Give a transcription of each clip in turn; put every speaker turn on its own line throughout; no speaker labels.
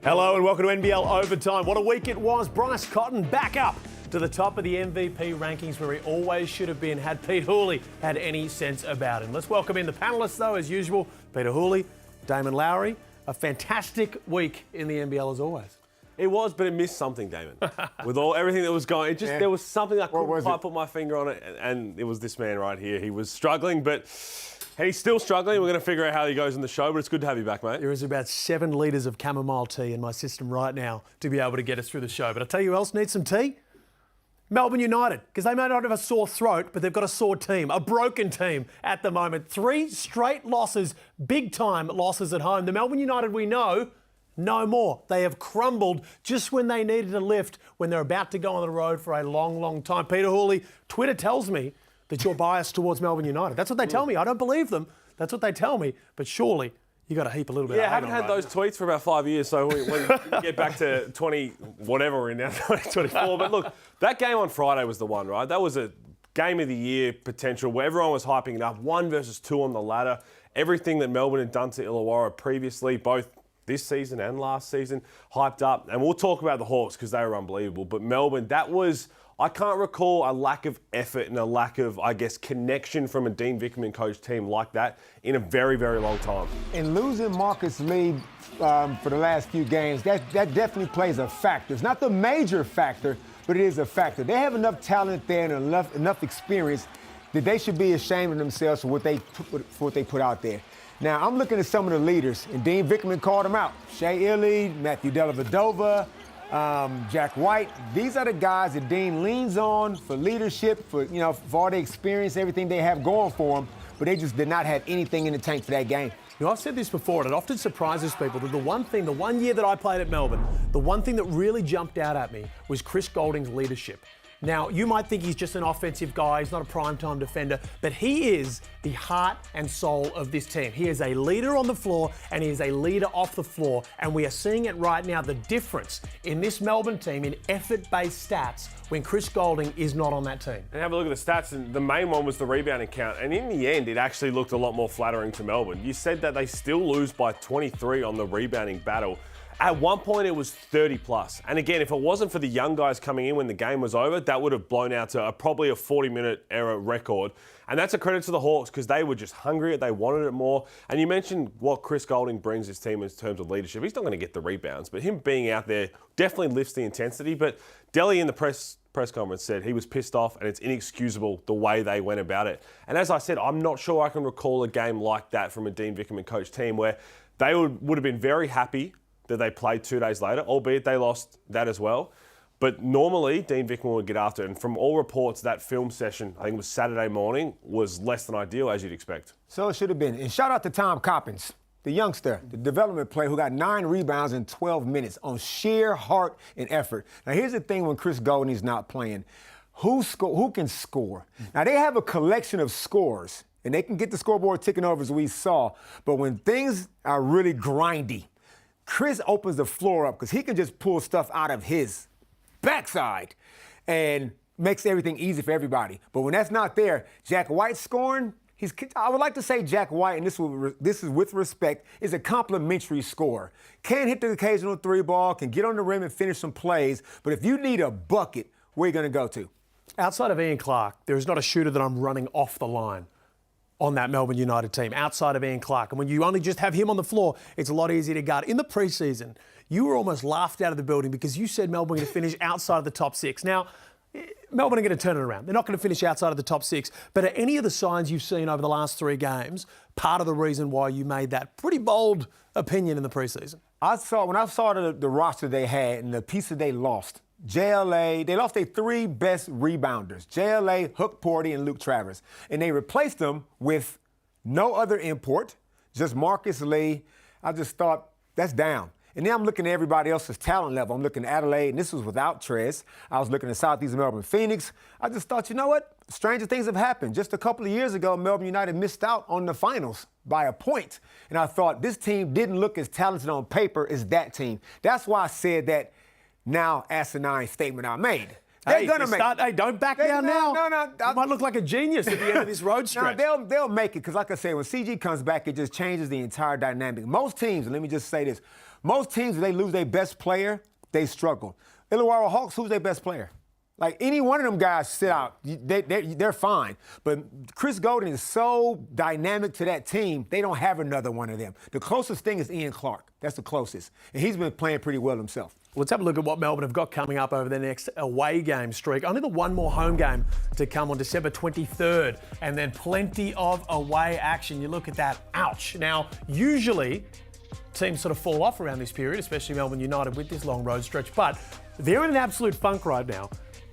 Hello and welcome to NBL Overtime. What a week it was. Bryce Cotton back up to the top of the MVP rankings where he always should have been had Pete Hooley had any sense about him. Let's welcome in the panellists though, as usual. Peter Hooley, Damon Lowery. A fantastic week in the NBL as always.
It was, but it missed something, Damon. With everything that was going, there was something I couldn't quite put my finger on it, and it was this man right here. He was struggling, but he's still struggling. We're going to figure out how he goes in the show, but it's good to have you back, mate.
There is about 7 litres of chamomile tea in my system right now to be able to get us through the show. But I'll tell you who else needs some tea? Melbourne United, because they may not have a sore throat, but they've got a sore team, a broken team at the moment. 3 straight losses, big-time losses at home. The Melbourne United we know, no more. They have crumbled just when they needed a lift, when they're about to go on the road for a long, long time. Peter Hooley, Twitter tells me that you're biased towards Melbourne United. That's what they tell me. I don't believe them. That's what they tell me. But surely you got to heap a little bit of hate on.
Yeah, I haven't had those tweets for about 5 years, so when we get back to 20, whatever we're in now, 2024. But look, that game on Friday was the one, right? That was a game of the year potential where everyone was hyping it up. 1 versus 2 on the ladder. Everything that Melbourne had done to Illawarra previously, both this season and last season, hyped up. And we'll talk about the Hawks because they were unbelievable. But Melbourne, that was, I can't recall a lack of effort and a lack of, I guess, connection from a Dean Vickerman coach team like that in a very, very long time.
And losing Marcus Lee for the last few games, that definitely plays a factor. It's not the major factor, but it is a factor. They have enough talent there and enough experience that they should be ashamed of themselves for what they put out there. Now, I'm looking at some of the leaders, and Dean Vickerman called them out. Shea Illy, Matthew Dellavedova, Jack White. These are the guys that Dean leans on for leadership, for all the experience, everything they have going for them, but they just did not have anything in the tank for that game.
You know, I've said this before, and it often surprises people that the one year that I played at Melbourne, the one thing that really jumped out at me was Chris Goulding's leadership. Now, you might think he's just an offensive guy, he's not a primetime defender, but he is the heart and soul of this team. He is a leader on the floor and he is a leader off the floor, and we are seeing it right now, the difference in this Melbourne team in effort-based stats when Chris Goulding is not on that team.
And have a look at the stats, and the main one was the rebounding count, and in the end, it actually looked a lot more flattering to Melbourne. You said that they still lose by 23 on the rebounding battle. At one point, it was 30 plus. And again, if it wasn't for the young guys coming in when the game was over, that would have blown out to probably a 40-minute era record. And that's a credit to the Hawks because they were just hungrier. They wanted it more. And you mentioned what Chris Goulding brings his team in terms of leadership. He's not going to get the rebounds, but him being out there definitely lifts the intensity. But Delly in the press conference said he was pissed off and it's inexcusable the way they went about it. And as I said, I'm not sure I can recall a game like that from a Dean Vickerman coach team where they would have been very happy that they played 2 days later, albeit they lost that as well. But normally, Dean Vickerman would get after it. And from all reports, that film session, I think it was Saturday morning, was less than ideal, as you'd expect.
So it should have been. And shout out to Tom Coppins, the youngster, the development player who got 9 rebounds in 12 minutes on sheer heart and effort. Now, here's the thing when Chris Goulding's not playing. Who can score? Now, they have a collection of scores, and they can get the scoreboard ticking over as we saw. But when things are really grindy, Chris opens the floor up because he can just pull stuff out of his backside and makes everything easy for everybody. But when that's not there, Jack White scoring, I would like to say Jack White, and this is with respect, is a complimentary scorer. Can hit the occasional 3-ball, can get on the rim and finish some plays, but if you need a bucket, where are you going to go to?
Outside of Ian Clark, there is not a shooter that I'm running off the line on that Melbourne United team, outside of Ian Clark. And when you only just have him on the floor, it's a lot easier to guard. In the preseason, you were almost laughed out of the building because you said Melbourne were going to finish outside of the top 6. Now, Melbourne are going to turn it around. They're not going to finish outside of the top 6. But are any of the signs you've seen over the last 3 games part of the reason why you made that pretty bold opinion in the preseason?
When I saw the roster they had and the pieces they lost, JLA, they lost their 3 best rebounders, JLA, Hook Porty, and Luke Travers. And they replaced them with no other import, just Marcus Lee. I just thought, that's down. And then I'm looking at everybody else's talent level. I'm looking at Adelaide, and this was without Trez. I was looking at Southeast Melbourne Phoenix. I just thought, you know what? Stranger things have happened. Just a couple of years ago, Melbourne United missed out on the finals by a point. And I thought, this team didn't look as talented on paper as that team. That's why I said that now asinine statement I made. They're gonna make it.
Hey, don't back down now.
No.
You might look like a genius at the end of this road stretch.
No, they'll make it because, like I said, when CG comes back, it just changes the entire dynamic. Most teams, and let me just say this, most teams, if they lose their best player, they struggle. Illawarra Hawks, who's their best player? Like, any one of them guys sit out, they're fine. But Chris Golden is so dynamic to that team, they don't have another one of them. The closest thing is Ian Clark. That's the closest. And he's been playing pretty well himself.
Let's have a look at what Melbourne have got coming up over their next away game streak. Only the one more home game to come on December 23rd, and then plenty of away action. You look at that, ouch. Now, usually teams sort of fall off around this period, especially Melbourne United with this long road stretch, but they're in an absolute funk right now.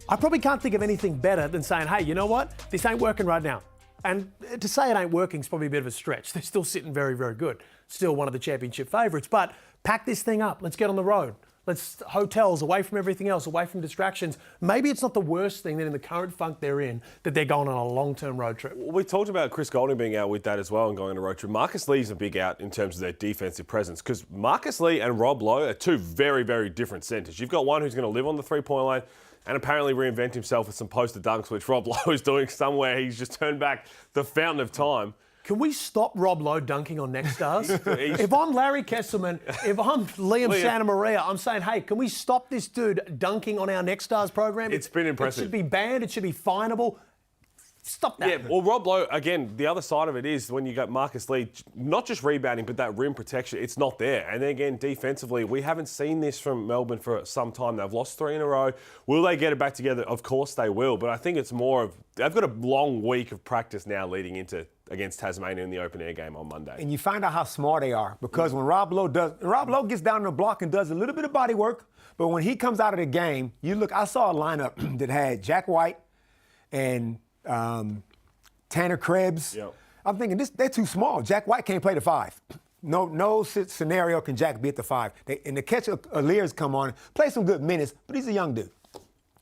I probably can't think of anything better than saying, hey, you know what? This ain't working right now. And to say it ain't working is probably a bit of a stretch. They're still sitting very, very good. Still one of the championship favourites. But pack this thing up. Let's get on the road. Let's hotels, away from everything else, away from distractions. Maybe it's not the worst thing that in the current funk they're in, that they're going on a long-term road trip.
We talked about Chris Golding being out with that as well and going on a road trip. Marcus Lee's a big out in terms of their defensive presence because Marcus Lee and Rob Lowe are two very, very different centres. You've got one who's going to live on the three-point line and apparently reinvent himself with some poster dunks, which Rob Lowe is doing somewhere. He's just turned back the fountain of time.
Can we stop Rob Lowe dunking on next stars? If I'm Larry Kesselman, if I'm Liam Santa Maria, I'm saying, hey, can we stop this dude dunking on our next stars program?
It's been impressive.
It should be banned. It should be finable. Stop that.
Yeah, well, Rob Lowe, again, the other side of it is when you got Marcus Lee, not just rebounding, but that rim protection, it's not there. And then again, defensively, we haven't seen this from Melbourne for some time. They've lost 3 in a row. Will they get it back together? Of course they will. But I think it's more of, they've got a long week of practice now leading into against Tasmania in the open air game on Monday.
And you find out how smart they are because when Rob Lowe gets down the block and does a little bit of body work, but when he comes out of the game, you look, I saw a lineup that had Jack White and Tanner Krebs.
Yep.
I'm thinking they're too small. Jack White can't play the 5. No scenario can Jack be at the 5. And the catch Lear's come on, play some good minutes, but he's a young dude.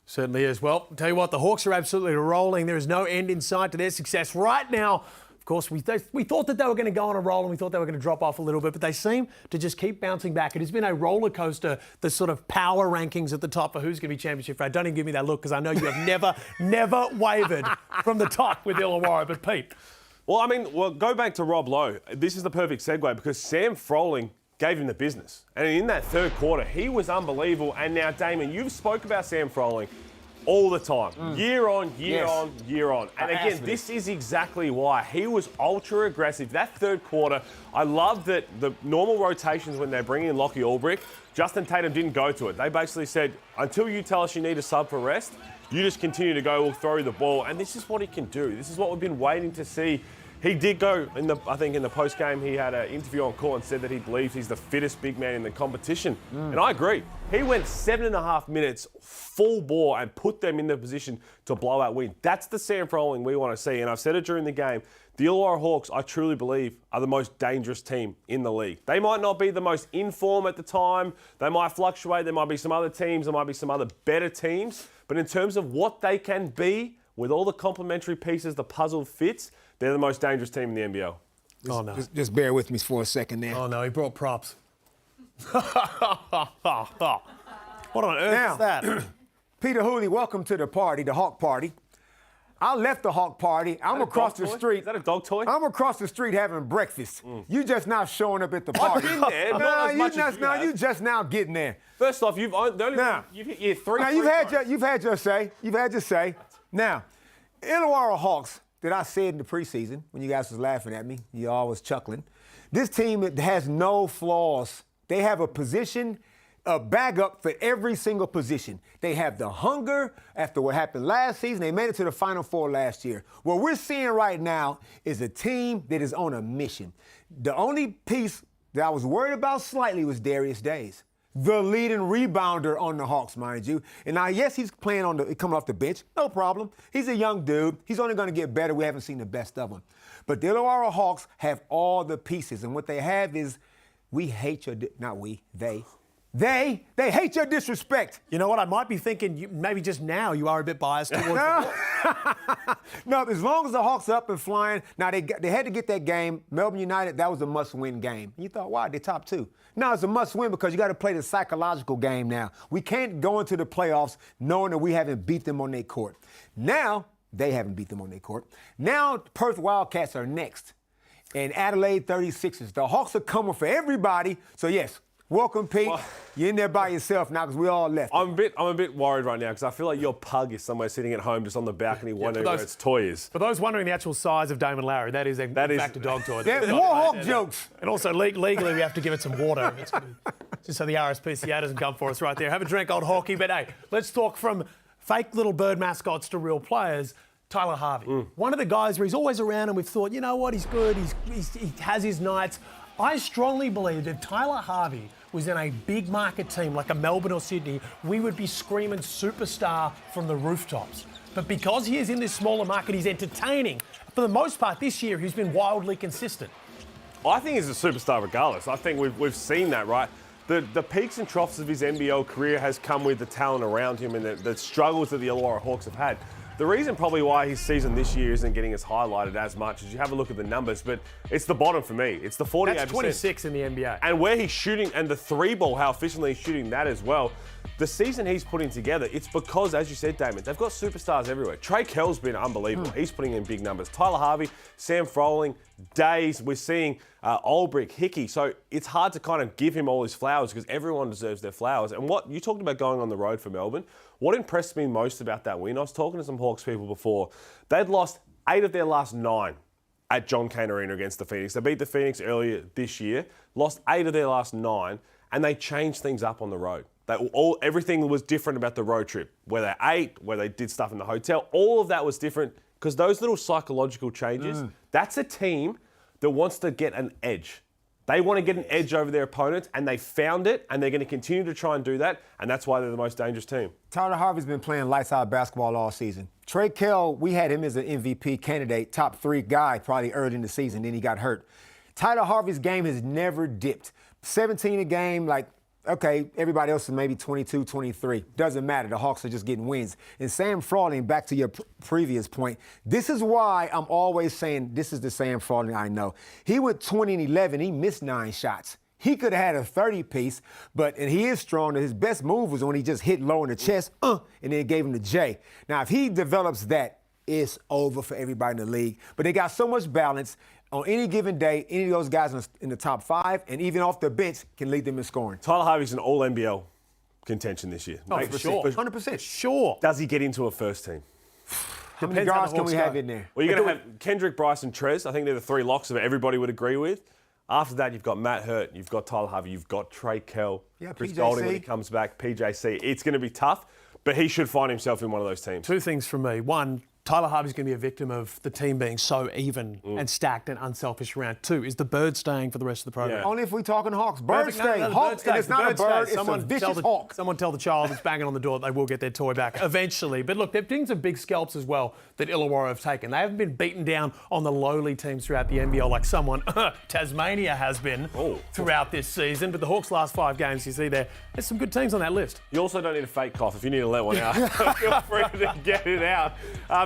Certainly is. Well, I'll tell you what, the Hawks are absolutely rolling. There is no end in sight to their success right now. Of course, we thought that they were going to go on a roll and we thought they were going to drop off a little bit, but they seem to just keep bouncing back. It has been a roller coaster, the sort of power rankings at the top for who's going to be championship favourite. Don't even give me that look because I know you have never wavered from the top with Illawarra. But Pete.
Well, go back to Rob Lowe. This is the perfect segue because Sam Froling gave him the business. And in that third quarter, he was unbelievable. And now, Damon, you've spoke about Sam Froling all the time, year on, year on. And again, this is exactly why. He was ultra aggressive. That third quarter, I love that the normal rotations when they bring in Lockie Ulbrich, Justin Tatum didn't go to it. They basically said, until you tell us you need a sub for rest, you just continue to go, we'll throw you the ball. And this is what he can do. This is what we've been waiting to see. He did go, I think in the post-game, he had an interview on call and said that he believes he's the fittest big man in the competition. And I agree. He went 7.5 minutes full bore and put them in the position to blow out win. That's the Sam Froling we want to see. And I've said it during the game. The Illawarra Hawks, I truly believe, are the most dangerous team in the league. They might not be the most in form at the time. They might fluctuate. There might be some other teams. There might be some other better teams. But in terms of what they can be, with all the complementary pieces the puzzle fits, they're the most dangerous team in the NBL.
Oh, no.
Just bear with me for a second there.
Oh, no, he brought props. What on earth is that?
Peter Hooley, welcome to the party, the Hawk Party. I left the Hawk Party. I'm across the street.
Is that a dog toy?
I'm across the street having breakfast. You just now showing up at the party.
I've been there.
You just now getting there.
First off, you've hit 3.
Now you've had your say. You've had your say. Now, Illawarra Hawks that I said in the preseason when you guys was laughing at me, you all was chuckling. This team has no flaws. They have a position, a backup for every single position. They have the hunger after what happened last season. They made it to the Final Four last year. What we're seeing right now is a team that is on a mission. The only piece that I was worried about slightly was Darius Days, the leading rebounder on the Hawks, mind you. And now, yes, he's coming off the bench. No problem. He's a young dude. He's only going to get better. We haven't seen the best of him. But the Illawarra Hawks have all the pieces. And what they have is, they They hate your disrespect.
You know what? I might be thinking maybe just now you are a bit biased towards the
No, as long as the Hawks are up and flying. Now, they had to get that game. Melbourne United, that was a must-win game. You thought, wow, they're top 2. No, it's a must-win because you got to play the psychological game now. We can't go into the playoffs knowing that we haven't beat them on their court. Now, they haven't beat them on their court. Now, Perth Wildcats are next. And Adelaide 36ers. The Hawks are coming for everybody. So, yes, welcome, Pete.
Well,
you're in there by yourself now because we all left.
I'm a bit worried right now because I feel like your pug is somewhere sitting at home just on the balcony wondering where its toy is.
For those wondering the actual size of Damon Lowery, that is in fact a dog toy.
There's more Hawk jokes.
And also, legally, we have to give it some water. Just so the RSPCA doesn't come for us right there. Have a drink, old hockey. But, hey, let's talk from fake little bird mascots to real players. Tyler Harvey, one of the guys where he's always around and we've thought, you know what, he's good, he has his nights. I strongly believe if Tyler Harvey was in a big market team like a Melbourne or Sydney, we would be screaming superstar from the rooftops. But because he is in this smaller market, he's entertaining. For the most part this year, he's been wildly consistent.
I think he's a superstar regardless. I think we've seen that, right? The peaks and troughs of his NBL career has come with the talent around him and the struggles that the Illawarra Hawks have had. The reason probably why his season this year isn't getting as highlighted as much as you have a look at the numbers, but it's the bottom for me. It's the 48%.
That's 26 in the NBA.
And where he's shooting, and the 3-ball, how efficiently he's shooting that as well. The season he's putting together, it's because, as you said, Damon, they've got superstars everywhere. Trey Kell's been unbelievable. He's putting in big numbers. Tyler Harvey, Sam Froling, Days, we're seeing Olbrich, Hickey. So it's hard to kind of give him all his flowers because everyone deserves their flowers. And what you talked about going on the road for Melbourne, what impressed me most about that win, I was talking to some Hawks people before, they'd lost 8 of their last 9 at John Cain Arena against the Phoenix. They beat the Phoenix earlier this year, lost 8 of their last 9, and they changed things up on the road. Everything was different about the road trip. Where they ate, where they did stuff in the hotel, all of that was different because those little psychological changes, that's a team that wants to get an edge. They want to get an edge over their opponents, and they found it, and they're going to continue to try and do that, and that's why they're the most dangerous team.
Tyler Harvey's been playing lights-out basketball all season. Trey Kell, we had him as an MVP candidate, top 3 guy probably early in the season, then he got hurt. Tyler Harvey's game has never dipped. 17 a game, like, okay, everybody else is maybe 22, 23. Doesn't matter. The Hawks are just getting wins. And Sam Froling, back to your previous point, this is why I'm always saying this is the Sam Froling I know. He went 20 and 11. He missed 9 shots. He could have had a 30-piece, and he is strong. His best move was when he just hit low in the chest, and then gave him the J. Now, if he develops that, it's over for everybody in the league. But they got so much balance. On any given day, any of those guys in the top 5 and even off the bench can lead them in scoring.
Tyler Harvey's an all-NBL contention this year.
Oh, for sure.
100%.
Sure.
Does he get into a first team?
How many guards can we have in there?
Well, you're going to have Kendrick, Bryce, and Trez. I think they're the 3 locks that everybody would agree with. After that, you've got Matt Hurt, you've got Tyler Harvey, you've got Trey Kell, Chris
PJC.
Golding when he comes back, PJC. It's going to be tough, but he should find himself in one of those teams.
2 things from me. 1, Tyler Harvey's going to be a victim of the team being so even and stacked and unselfish around. 2, is the bird staying for the rest of the program?
Yeah.
Only if we're talking Hawks. Bird stay. Hawks, and it's not a bird, it's a vicious hawk.
Someone tell the child that's banging on the door that they will get their toy back eventually. But look, they've taken some big scalps as well that Illawarra have taken. They haven't been beaten down on the lowly teams throughout the NBL like someone, Tasmania has been throughout this season. But the Hawks' last 5 games, you see there's some good teams on that list.
You also don't need a fake cough. If you need to let one out, feel free to get it out.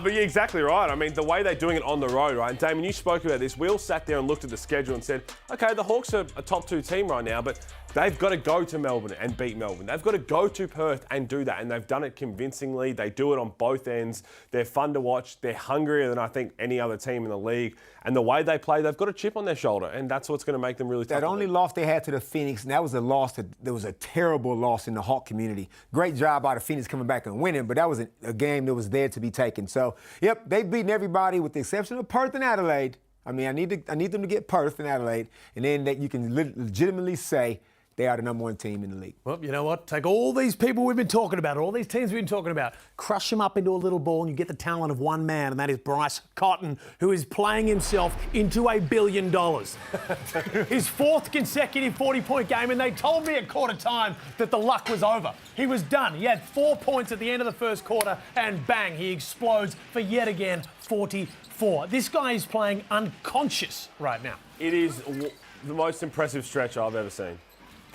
But you're exactly right. I mean, the way they're doing it on the road, right? And Damon, you spoke about this. We all sat there and looked at the schedule and said, okay, the Hawks are a top 2 team right now, but they've got to go to Melbourne and beat Melbourne. They've got to go to Perth and do that, and they've done it convincingly. They do it on both ends. They're fun to watch. They're hungrier than I think any other team in the league. And the way they play, they've got a chip on their shoulder, and that's what's going to make them really tough.
That only loss they had to the Phoenix, and that was a loss that was a terrible loss in the Hawk community. Great job by the Phoenix coming back and winning, but that was a game that was there to be taken. So, yep, they've beaten everybody with the exception of Perth and Adelaide. I mean, I need them to get Perth and Adelaide, and then that you can legitimately say they are the number 1 team in the league.
Well, you know what? Take all these people we've been talking about, all these teams we've been talking about, crush them up into a little ball, and you get the talent of one man, and that is Bryce Cotton, who is playing himself into $1 billion. His 4th consecutive 40-point game, and they told me at quarter time that the luck was over. He was done. He had 4 points at the end of the first quarter, and bang, he explodes for yet again 44. This guy is playing unconscious right now.
It is the most impressive stretch I've ever seen.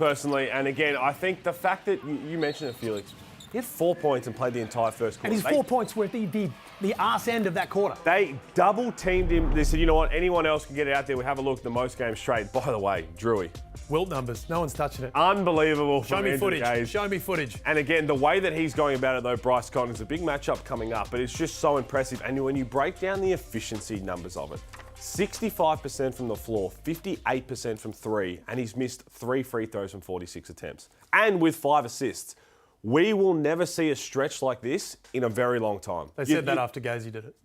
personally. And again, I think the fact that you mentioned it, Felix, he had 4 points and played the entire first quarter.
And his 4 points were at the arse end of that quarter.
They double teamed him. They said, you know what, anyone else can get it out there. We have a look at the most games straight. By the way, Drewy.
Wilt numbers. No one's touching it.
Unbelievable.
Show me footage. Show me footage.
And again, the way that he's going about it, though, Bryce Cotton, is a big matchup coming up, but it's just so impressive. And when you break down the efficiency numbers of it, 65% from the floor, 58% from three, and he's missed 3 free throws from 46 attempts. And with 5 assists. We will never see a stretch like this in a very long time.
They said that after Gazy did it.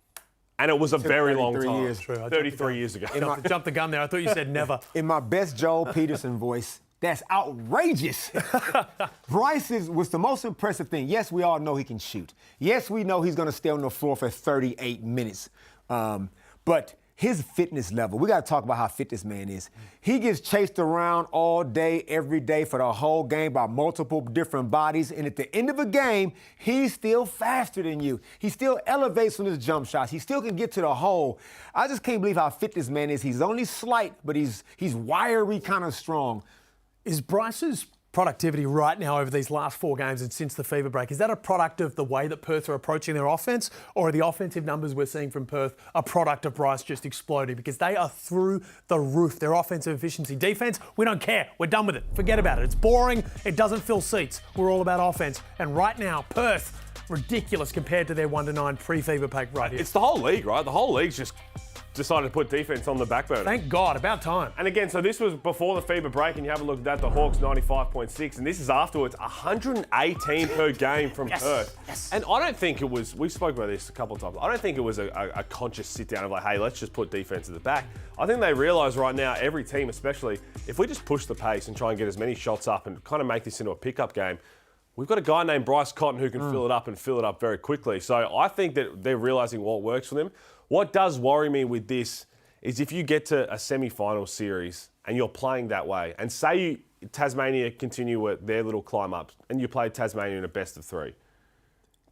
And it was a very long time.
Years.
True,
33 years ago.
Jumped the gun there. I thought you said never.
In my best Joel Peterson voice, that's outrageous. Bryce was the most impressive thing. Yes, we all know he can shoot. Yes, we know he's going to stay on the floor for 38 minutes. But his fitness level, we got to talk about how fit this man is. He gets chased around all day, every day for the whole game by multiple different bodies. And at the end of a game, he's still faster than you. He still elevates on his jump shots. He still can get to the hole. I just can't believe how fit this man is. He's only slight, but he's wiry, kind of strong.
Is Bryce's productivity right now over these last 4 games and since the fever break, is that a product of the way that Perth are approaching their offense, or are the offensive numbers we're seeing from Perth a product of Bryce just exploding? Because they are through the roof, their offensive efficiency. Defense, we don't care. We're done with it. Forget about it. It's boring. It doesn't fill seats. We're all about offense. And right now, Perth, ridiculous compared to their 1-9 pre-fever break right here.
It's the whole league, right? The whole league's just decided to put defense on the back burner.
Thank God, about time.
And again, so this was before the fever break, and you have a look at that, the Hawks 95.6, and this is afterwards, 118 per game from Perth.
Yes.
And I don't think it was, we spoke about this a couple of times, I don't think it was a conscious sit down of like, hey, let's just put defense at the back. I think they realise right now, every team especially, if we just push the pace and try and get as many shots up and kind of make this into a pickup game, we've got a guy named Bryce Cotton who can fill it up and fill it up very quickly. So I think that they're realising what works for them. What does worry me with this is if you get to a semi-final series and you're playing that way, and say Tasmania continue their little climb up, and you play Tasmania in a best of 3,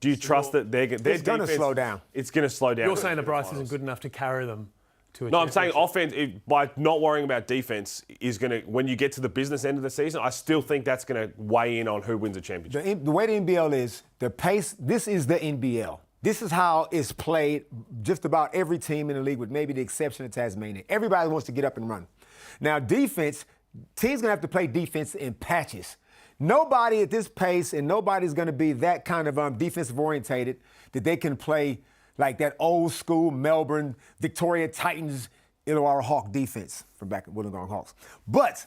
do you trust that their
It's going to slow down.
It's going to slow down.
You're saying that Bryce isn't good enough to carry them to a
No, I'm saying
championship.
offense, by not worrying about defense, is going to, when you get to the business end of the season, I still think that's going to weigh in on who wins a championship.
The way the NBL is, the pace, this is the NBL. This is how it's played just about every team in the league, with maybe the exception of Tasmania. Everybody wants to get up and run. Now, defense, teams going to have to play defense in patches. Nobody at this pace, and nobody's going to be that kind of defensive orientated that they can play like that old school Melbourne, Victoria Titans, Illawarra Hawk defense from back at Wollongong Hawks. But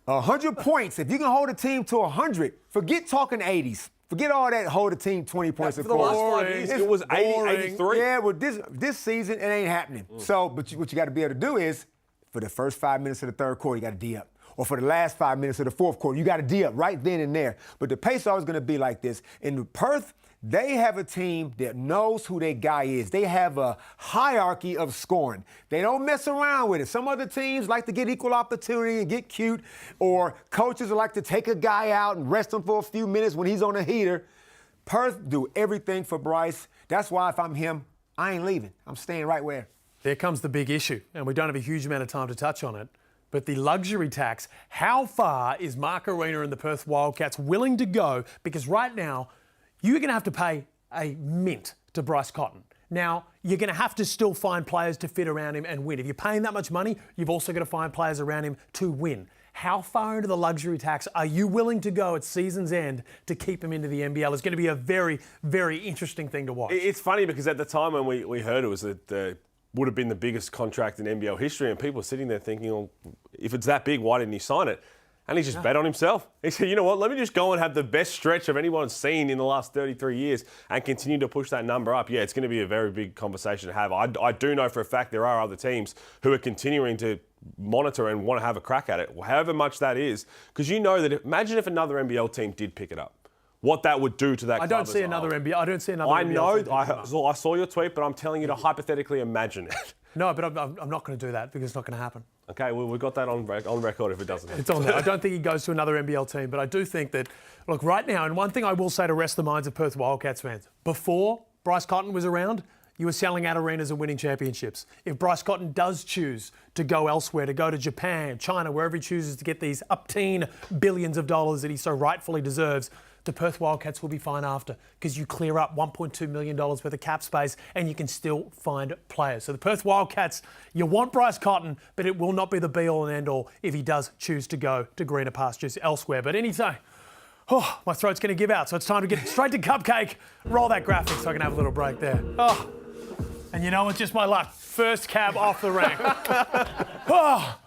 100 points, if you can hold a team to 100, forget talking 80s. Forget all that, hold a team 20 points.
For the last 5 years, it was 80, 83.
Yeah, well, this season, it ain't happening. So, but what you got to be able to do is, for the first 5 minutes of the third quarter, you got to D up. Or for the last 5 minutes of the fourth quarter, you got to D up right then and there. But the pace is always going to be like this. In Perth, they have a team that knows who their guy is. They have a hierarchy of scoring. They don't mess around with it. Some other teams like to get equal opportunity and get cute, or coaches like to take a guy out and rest him for a few minutes when he's on a heater. Perth do everything for Bryce. That's why if I'm him, I ain't leaving. I'm staying right where.
There comes the big issue, and we don't have a huge amount of time to touch on it, but the luxury tax. How far is Mark Arena and the Perth Wildcats willing to go? Because right now, you're going to have to pay a mint to Bryce Cotton. Now, you're going to have to still find players to fit around him and win. If you're paying that much money, you've also got to find players around him to win. How far into the luxury tax are you willing to go at season's end to keep him into the NBL? It's going to be a very, very interesting thing to watch.
It's funny because at the time when we heard it was that would have been the biggest contract in NBL history, and people were sitting there thinking, well, if it's that big, why didn't he sign it? And he just bet on himself. He said, you know what, let me just go and have the best stretch of anyone's seen in the last 33 years and continue to push that number up. Yeah, it's going to be a very big conversation to have. I do know for a fact there are other teams who are continuing to monitor and want to have a crack at it, however much that is. Because you know that, imagine if another NBL team did pick it up. What that would do to that club.
I don't see another NBL. I don't see another NBL team.
I saw your tweet, but I'm telling you to hypothetically imagine it.
No, but I'm not going to do that because it's not going to happen.
Okay, well, we've got that on record if it doesn't happen.
It's on there. I don't think he goes to another NBL team, but I do think that, look, right now, and one thing I will say to rest the minds of Perth Wildcats fans, before Bryce Cotton was around, you are selling out arenas and winning championships. If Bryce Cotton does choose to go elsewhere, to go to Japan, China, wherever he chooses to get these up-teen billions of dollars that he so rightfully deserves, the Perth Wildcats will be fine after, because you clear up $1.2 million worth of cap space and you can still find players. So the Perth Wildcats, you want Bryce Cotton, but it will not be the be-all and end-all if he does choose to go to greener pastures elsewhere. But anytime, oh, my throat's going to give out, so it's time to get straight to Cupcake. Roll that graphic so I can have a little break there. Oh, and you know, it's just my luck. First cab off the rank. Oh,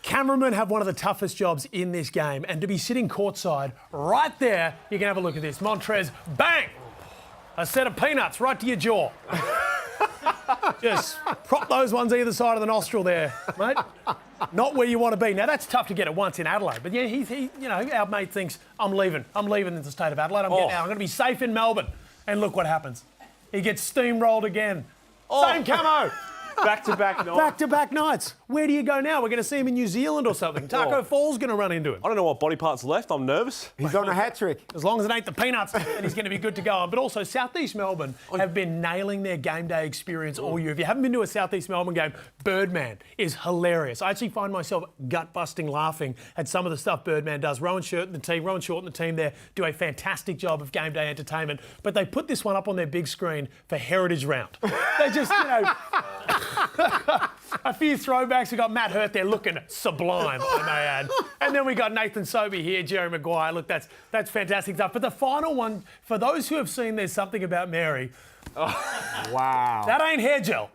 cameramen have one of the toughest jobs in this game, and to be sitting courtside right there, you can have a look at this. Montrez, bang! A set of peanuts right to your jaw. Just prop those ones either side of the nostril there, mate. Not where you want to be. Now, that's tough to get it once in Adelaide. But yeah, he you know, our mate thinks, I'm leaving in the state of Adelaide. I'm getting out. I'm going to be safe in Melbourne. And look what happens. He gets steamrolled again. Same camo.
Back-to-back nights.
Back-to-back nights. Where do you go now? We're going to see him in New Zealand or something. Taco Fall's going to run into him.
I don't know what body parts left. I'm nervous.
He's on a hat trick.
As long as it ain't the peanuts, and he's going to be good to go on. But also, South East Melbourne have been nailing their game day experience all year. If you haven't been to a South East Melbourne game, Birdman is hilarious. I actually find myself gut-busting laughing at some of the stuff Birdman does. Rowan Short and the team there do a fantastic job of game day entertainment. But they put this one up on their big screen for Heritage Round. They just, you know... A few throwbacks. We got Matt Hurt there looking sublime, I may add. And then we got Nathan Sobey here, Jerry Maguire. Look, that's fantastic stuff. But the final one, for those who have seen There's Something About Mary,
Wow.
that ain't hair gel.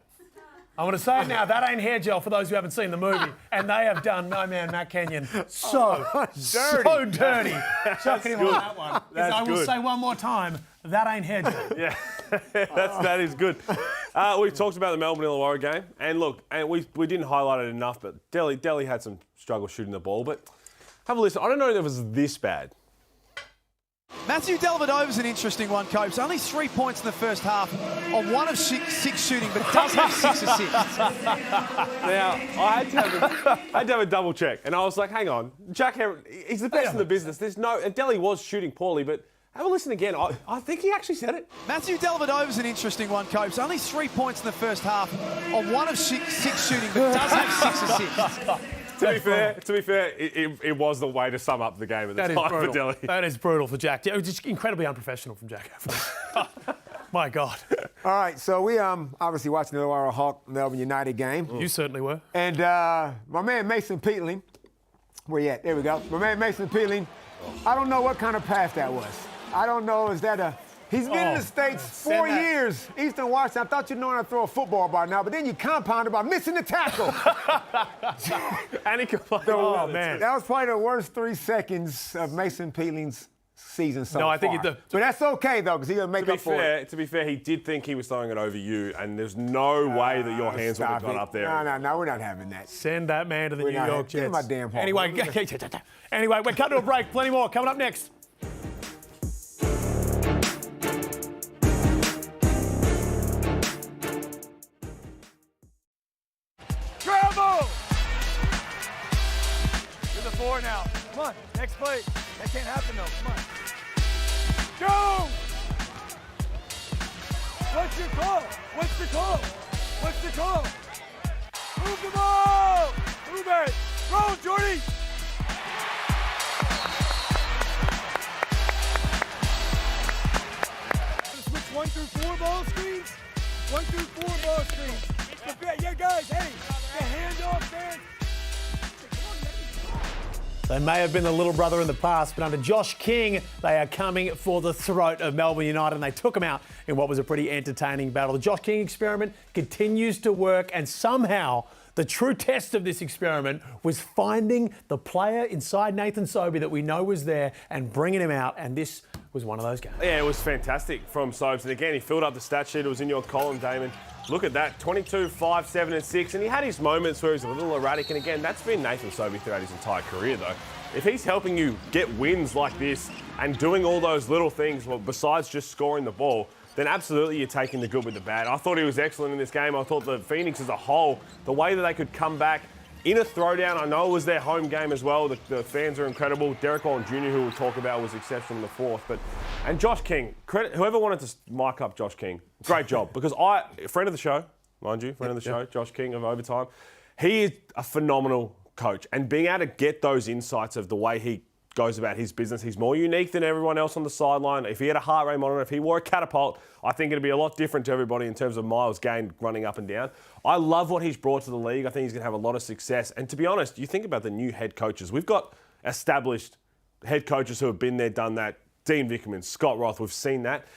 I want to say it now, that ain't hair gel for those who haven't seen the movie. And they have done my man Matt Kenyon so dirty. Chucking him on that one.
That's
I will
good.
say one more time, that ain't hair gel.
Yeah, that is good. We've talked about the Melbourne Illawarra game, and look, and we didn't highlight it enough, but Delhi had some struggle shooting the ball. But have a listen. I don't know if it was this bad.
Matthew Dellavedova's an interesting one, Copes. Only 3 points in the first half on 1 of 6 shooting, but does have 6 assists.
Now, I had to have a double check, and I was like, hang on, Jack, he's the best in the business. And Delhi was shooting poorly, but have a listen again. I think he actually said it.
Matthew Dellavedova's an interesting one, Copes. Only 3 points in the first half on 1 of 6 shooting, but does have 6 assists.
To be fair, it was the way to sum up the game at the time for Delhi.
That is brutal for Jack. It was just incredibly unprofessional from Jack. My God.
All right, so we obviously watching the Illawarra Hawk Melbourne United game.
You certainly were.
And my man Mason Peatling, where you at? There we go. My man Mason Peatling, I don't know what kind of pass that was. I don't know, is that a... He's been in the States 4 years, Eastern Washington. I thought you'd know how to throw a football by now, but then you compounded by missing the tackle.
And he complained.
Oh, man.
That was probably the worst 3 seconds of Mason Peatling's season so far.
No, I think
but that's okay, though, because he's going to make up for it.
To be fair, he did think he was throwing it over you, and there's no way that your hands would have gone up there.
No, we're not having that.
Send that man to the New York Jets.
Get my damn home.
Anyway, we're cutting to a break. Plenty more coming up next.
Travel! To the 4 now. Come on, next play. That can't happen, though. Come on. Go! What's your call? What's the call? What's the call? Move the ball! Move it! Roll, Jordy! Switch 1 through 4 ball screens. 1 through 4 ball screens. Yeah, guys, hey, the handoff, man.
They may have been the little brother in the past, but under Josh King, they are coming for the throat of Melbourne United, and they took him out in what was a pretty entertaining battle. The Josh King experiment continues to work, and somehow the true test of this experiment was finding the player inside Nathan Sobey that we know was there and bringing him out, and this was one of those games.
Yeah, it was fantastic from Sobes. And again, he filled up the stat sheet. It was in your column, Damon. Look at that, 22, 5, 7, and 6. And he had his moments where he's a little erratic. And again, that's been Nathan Sobey throughout his entire career, though. If he's helping you get wins like this and doing all those little things, well, besides just scoring the ball, then absolutely you're taking the good with the bad. I thought he was excellent in this game. I thought the Phoenix as a whole, the way that they could come back, in a throwdown. I know it was their home game as well. The fans are incredible. Derek Walton Jr., who we'll talk about, was exceptional in the fourth. And Josh King, credit whoever wanted to mic up Josh King, great job. Because friend of the show, mind you, friend of the show, Josh King of Overtime, he is a phenomenal coach. And being able to get those insights of the way he goes about his business, he's more unique than everyone else on the sideline. If he had a heart rate monitor, if he wore a catapult, I think it'd be a lot different to everybody in terms of miles gained running up and down. I love what he's brought to the league. I think he's going to have a lot of success. And to be honest, you think about the new head coaches. We've got established head coaches who have been there, done that. Dean Vickerman, Scott Roth, we've seen that.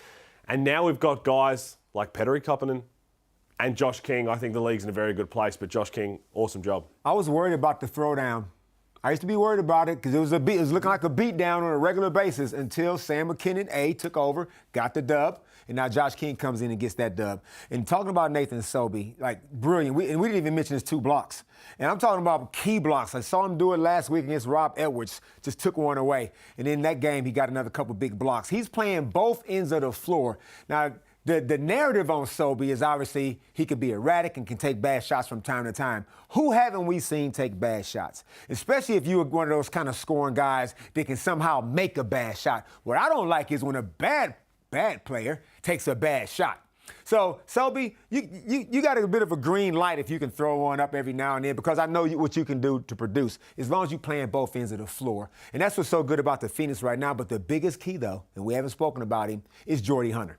And now we've got guys like Petteri Koponen and Josh King. I think the league's in a very good place, but Josh King, awesome job.
I was worried about the throwdown. I used to be worried about it because it was looking like a beatdown on a regular basis until Sam McKinnon took over, got the dub, and now Josh King comes in and gets that dub. And talking about Nathan Sobey, like brilliant. We didn't even mention his 2 blocks. And I'm talking about key blocks. I saw him do it last week against Rob Edwards, just took one away. And in that game, he got another couple big blocks. He's playing both ends of the floor. Now, the narrative on Sobey is obviously he could be erratic and can take bad shots from time to time. Who haven't we seen take bad shots? Especially if you're one of those kind of scoring guys that can somehow make a bad shot. What I don't like is when a bad player takes a bad shot. So, Sobey, you got a bit of a green light if you can throw one up every now and then because I know what you can do to produce as long as you're playing both ends of the floor. And that's what's so good about the Phoenix right now. But the biggest key, though, and we haven't spoken about him, is Jordy Hunter.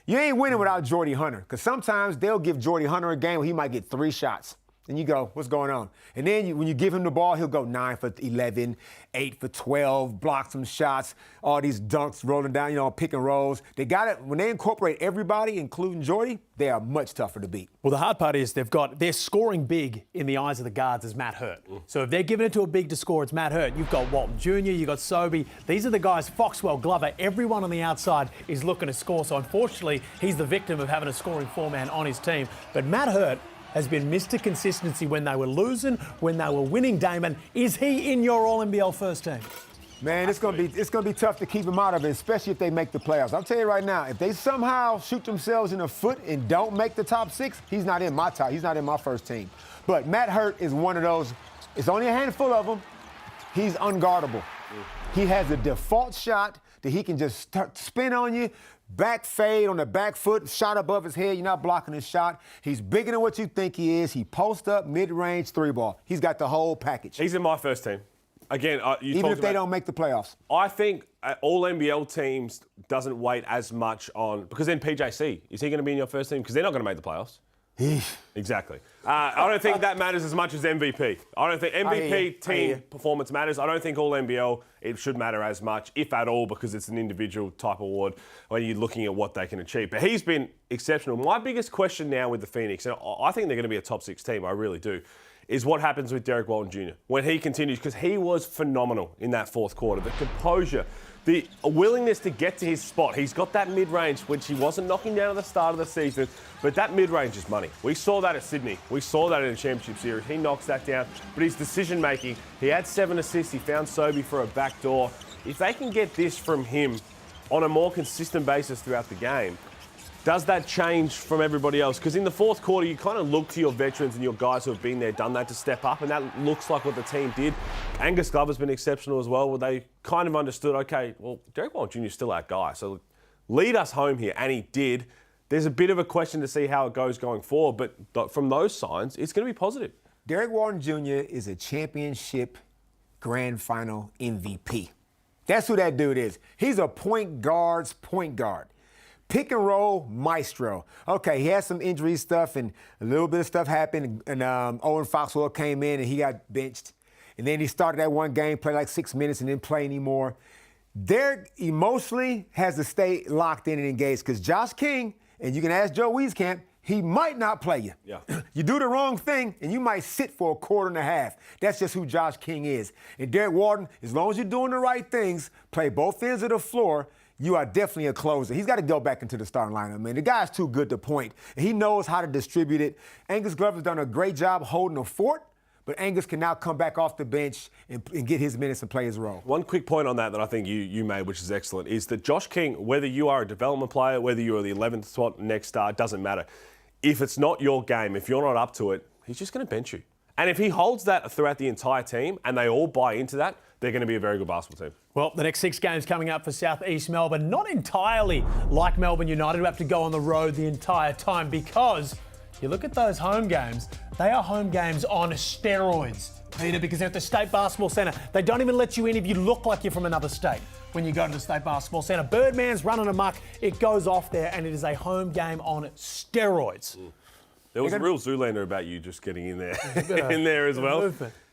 You ain't winning without Jordy Hunter because sometimes they'll give Jordy Hunter a game where he might get 3 shots. And you go, what's going on? And then when you give him the ball, he'll go 9 for 11, 8 for 12, block some shots, all these dunks rolling down, pick and rolls. They got it. When they incorporate everybody, including Jordy, they are much tougher to beat.
Well, the hard part is they're scoring big in the eyes of the guards as Matt Hurt. So if they're giving it to a big to score, it's Matt Hurt. You've got Walton Jr., you've got Sobey. These are the guys, Foxwell, Glover, everyone on the outside is looking to score. So unfortunately, he's the victim of having a scoring 4-man on his team. But Matt Hurt has been Mr. Consistency when they were losing, when they were winning. Damon, is he in your All-NBL first team?
Man, it's gonna be tough to keep him out of it, especially if they make the playoffs. I'll tell you right now, if they somehow shoot themselves in the foot and don't make the top 6, he's not in my top. He's not in my first team. But Matt Hurt is one of those. It's only a handful of them. He's unguardable. He has a default shot that he can just spin on you. Back fade on the back foot, shot above his head. You're not blocking his shot. He's bigger than what you think he is. He posts up, mid-range, 3-ball. He's got the whole package.
He's in my first team. Again,
even if they don't make the playoffs.
I think all NBL teams doesn't weight as much on, because then PJC, is he going to be in your first team? Because they're not going to make the playoffs. Exactly. I don't think that matters as much as MVP. I don't think MVP team performance matters. I don't think all NBL, it should matter as much, if at all, because it's an individual type award when you're looking at what they can achieve. But he's been exceptional. My biggest question now with the Phoenix, and I think they're going to be a top 6 team, I really do, is what happens with Derek Walton Jr. when he continues, because he was phenomenal in that fourth quarter. The composure, the willingness to get to his spot. He's got that mid-range, which he wasn't knocking down at the start of the season, but that mid-range is money. We saw that at Sydney. We saw that in the championship series. He knocks that down, but his decision-making, he had 7 assists. He found Sobey for a backdoor. If they can get this from him on a more consistent basis throughout the game, does that change from everybody else? Because in the fourth quarter, you kind of look to your veterans and your guys who have been there, done that to step up, and that looks like what the team did. Angus Glover's been exceptional as well, where they kind of understood, okay, well, Derek Walton Jr. is still our guy, so lead us home here, and he did. There's a bit of a question to see how it goes going forward, but from those signs, it's going to be positive.
Derek Walton Jr. is a championship grand final MVP. That's who that dude is. He's a point guard's point guard. Pick and roll maestro. Okay, he had some injury stuff and a little bit of stuff happened, and Owen Foxwell came in and he got benched. And then he started that one game, played like 6 minutes and didn't play anymore. Derek emotionally has to stay locked in and engaged because Josh King, and you can ask Joe Wieskamp, he might not play you.
Yeah.
You do the wrong thing, and you might sit for a quarter and a half. That's just who Josh King is. And Derek Walton, as long as you're doing the right things, play both ends of the floor, you are definitely a closer. He's got to go back into the starting lineup, man. The guy's too good to point. And he knows how to distribute it. Angus Glover's done a great job holding the fort, but Angus can now come back off the bench and get his minutes and play his role.
One quick point on that I think you made, which is excellent, is that Josh King, whether you are a development player, whether you are the 11th spot next star, it doesn't matter. If it's not your game, if you're not up to it, he's just going to bench you. And if he holds that throughout the entire team and they all buy into that, they're going to be a very good basketball team.
Well, the next 6 games coming up for South East Melbourne, not entirely like Melbourne United, who have to go on the road the entire time, because you look at those home games, they are home games on steroids, Peter, because they're at the State Basketball Centre. They don't even let you in if you look like you're from another state when you go to the State Basketball Centre. Birdman's running amok. It goes off there, and it is a home game on steroids.
There was a real Zoolander about you just getting in there, in there as well.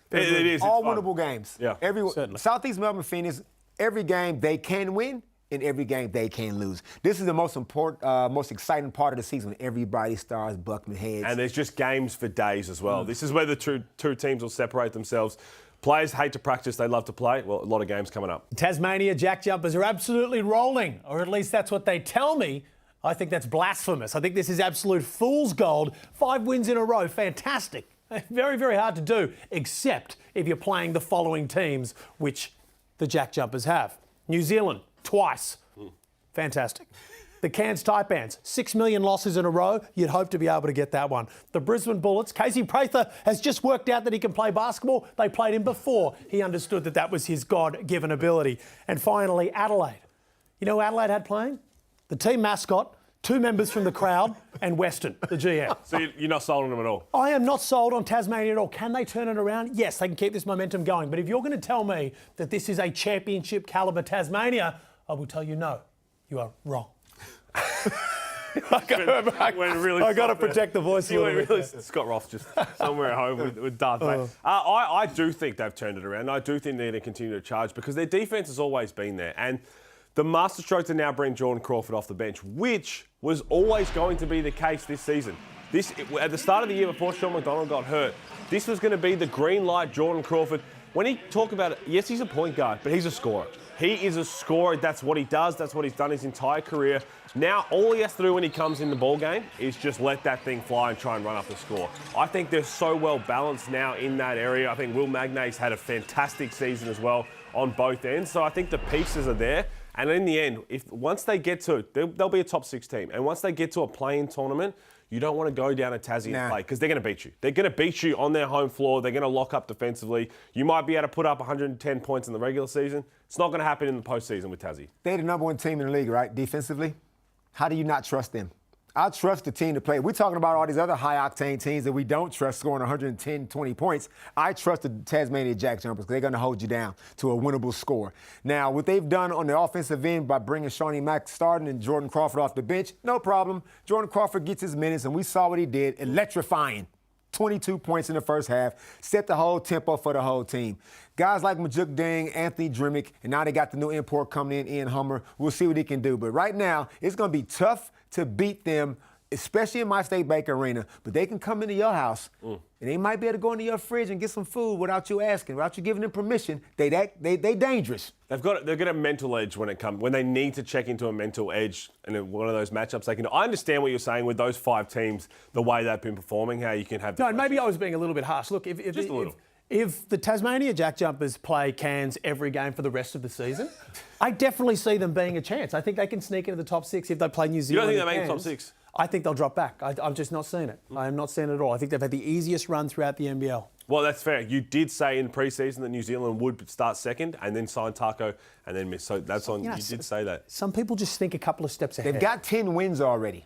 It is.
All
fun.
winnable games.
Yeah,
certainly.
Southeast Melbourne Phoenix, every game they can win and every game they can lose. This is the most important, most exciting part of the season when everybody starts bucking heads.
And there's just games for days as well. This is where the two teams will separate themselves. Players hate to practice, they love to play. Well, a lot of games coming up.
Tasmania JackJumpers are absolutely rolling, or at least that's what they tell me. I think that's blasphemous. I think this is absolute fool's gold. 5 wins in a row, fantastic. Very, very hard to do, except if you're playing the following teams, which the JackJumpers have. New Zealand, twice. Fantastic. The Cairns Taipans, 6 million losses in a row. You'd hope to be able to get that one. The Brisbane Bullets, Casey Prather has just worked out that he can play basketball. They played him before he understood that that was his God-given ability. And finally, Adelaide. You know who Adelaide had playing? The team mascot, 2 members from the crowd, and Weston, the GM.
So you're not sold on them at all?
I am not sold on Tasmania at all. Can they turn it around? Yes, they can keep this momentum going. But if you're going to tell me that this is a championship calibre Tasmania, I will tell you no. You are wrong. I got to protect the voice a little bit.
Scott Roth just somewhere at home with Darth Vader. I do think they've turned it around. I do think they're going to continue to charge because their defence has always been there. And the masterstroke to now bring Jordan Crawford off the bench, which was always going to be the case this season. At the start of the year before Sean McDonald got hurt, this was going to be the green light Jordan Crawford. When he talk about it, yes, he's a point guard, but he's a scorer. He is a scorer. That's what he does. That's what he's done his entire career. Now, all he has to do when he comes in the ball game is just let that thing fly and try and run up the score. I think they're so well balanced now in that area. I think Will Magnay's had a fantastic season as well on both ends. So I think the pieces are there. And in the end, once they get to, they'll be a top 6 team. And once they get to a play-in tournament, you don't want to go down to Tassie and play because they're going to beat you. They're going to beat you on their home floor. They're going to lock up defensively. You might be able to put up 110 points in the regular season. It's not going to happen in the postseason with Tassie.
They're the number 1 team in the league, right? Defensively. How do you not trust them? I trust the team to play. We're talking about all these other high-octane teams that we don't trust scoring 110, 20 points. I trust the Tasmania JackJumpers because they're going to hold you down to a winnable score. Now, what they've done on the offensive end by bringing Shawnee Mack starting and Jordan Crawford off the bench, no problem. Jordan Crawford gets his minutes, and we saw what he did, electrifying. 22 points in the first half, set the whole tempo for the whole team. Guys like Majuk Deng, Anthony Drimmick, and now they got the new import coming in, Ian Hummer. We'll see what he can do. But right now, it's going to be tough to beat them, especially in my State Bank Arena. But they can come into your house, and they might be able to go into your fridge and get some food without you asking, without you giving them permission. They dangerous.
They've got a mental edge when they need to check into a mental edge in one of those matchups. They can. I understand what you're saying with those 5 teams, the way they've been performing, how you can have.
No, maybe I was being a little bit harsh. Look, if the Tasmania JackJumpers play Cairns every game for the rest of the season, I definitely see them being a chance. I think they can sneak into the top 6 if they play New Zealand.
You don't think they make the top 6?
I think they'll drop back. I've just not seen it. I am not seeing it at all. I think they've had the easiest run throughout the NBL.
Well, that's fair. You did say in pre-season that New Zealand would start second and then sign Taco and then miss. So that's on. You did say that.
Some people just think a couple of steps ahead.
They've got 10 wins already.